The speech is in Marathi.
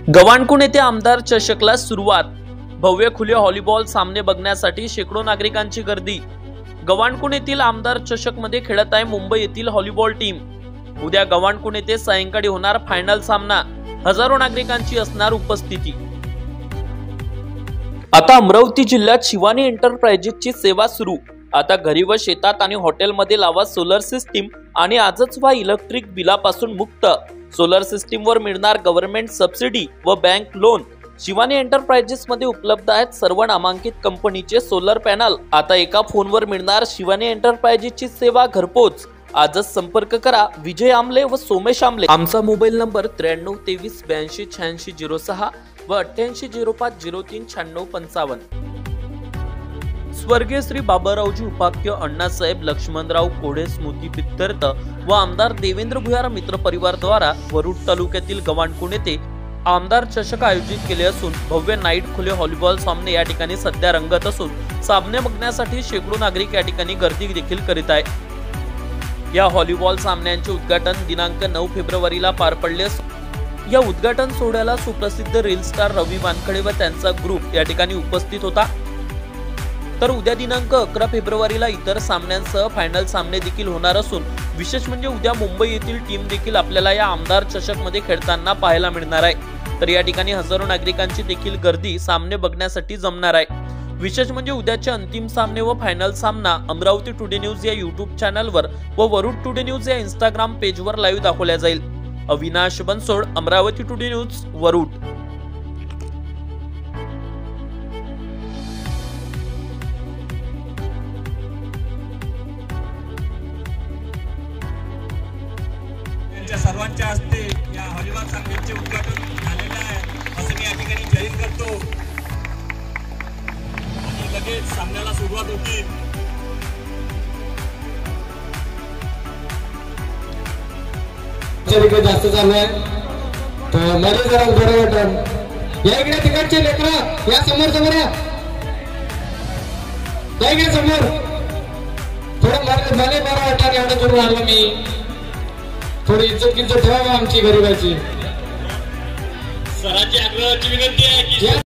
गव्हाणकुण येथे आमदार चषकला सुरुवात। भव्य खुले व्हॉलीबॉल सामने बघण्यासाठी शेकडो नागरिकांची गर्दी। गव्हाणकुण येथील आमदार चषक मध्ये खेळत आहे मुंबई येथील व्हॉलीबॉल टीम। उद्या गव्हाणकुण येथे सायंकाळी होणार फायनल सामना। हजारो नागरिकांची असणार उपस्थिती। आता अमरावती जिल्ह्यात शिवानी एंटरप्राइजेसची सेवा सुरू। आता घरी व शेतात आणि हॉटेलमध्ये लावा सोलर सिस्टीम आणि आजच व्हा इलेक्ट्रिक बिलापासून मुक्त। सोलर सिस्टीमवर मिळणार गव्हर्नमेंट सबसिडी व बँक लोन। शिवानी एंटरप्राइजेस मध्ये उपलब्ध आहेत सर्व नामांकित कंपनीचे सोलर पॅनल। आता एका फोनवर मिळणार शिवानी एंटरप्राइजेसची सेवा घरपोच। आजच संपर्क करा विजय आमले व सोमेश आमले। आमचा मोबाईल नंबर 9323828606 व 8805039655। स्वर्गीय श्री बाबारावजी उपाख्य, अण्णासाहेब लक्ष्मणराव कोढे स्मृती प्रित्यर्थ व आमदार देवेंद्र भुयार मित्र परिवार द्वारा वरुड तालुक्यातील गव्हाणकुण येथे आमदार चषक आयोजित केले असून भव्य नाईट खुले व्हॉलीबॉल सामने या ठिकाणी सध्या रंगत असून सामने बघण्यासाठी शेकडो नागरिक या ठिकाणी गर्दी देखील करीत आहेत। या व्हॉलीबॉल सामन्यांचे उद्घाटन दिनांक 9 फेब्रुवारीला पार पडले असून या उद्घाटन सोहळ्याला सुप्रसिद्ध रील स्टार रवी वानखडे व त्यांचा ग्रुप या ठिकाणी उपस्थित होता। तर उद्या दिनांक 11 फेब्रुवारीला इतर सामन्यांसह फायनल सामने देखील होणार असून विशेष म्हणजे उद्या मुंबई येथील टीम देखील आपल्याला या आमदार चषक मध्ये खेळताना पाहायला मिळणार आहे। तर या ठिकाणी हजारो नागरिकांची देखील गर्दी सामने बघण्यासाठी जमणार आहे। विशेष म्हणजे उद्याचे अंतिम सामने व फायनल सामना अमरावती टुडे न्यूज या यूट्यूब चॅनलवर व वरुड टुडे न्यूज या इंस्टाग्राम पेजवर लाईव्ह दाखवल्या जाईल। Avinash Bansod, Amravati today news, Warud. सर्वांच्या हस्ते या व्हॉलीबॉल सामन्याचे उद्घाटन झालेलं आहे असं मी या ठिकाणी जाहीर करतो आणि लगेच सामन्याला सुरुवात होती। जास्त चालू आहे तर मध्ये जरा बरं वाटतं। या इकडे तिकडचे लेकरं या समोर या इकडे समोर थोडं मला बरं वाटतं एवढं करून आलो मी। थोडी इज्जत ठेवा आमची गरीबाची। सरांची आग्रहाची विनंती आहे की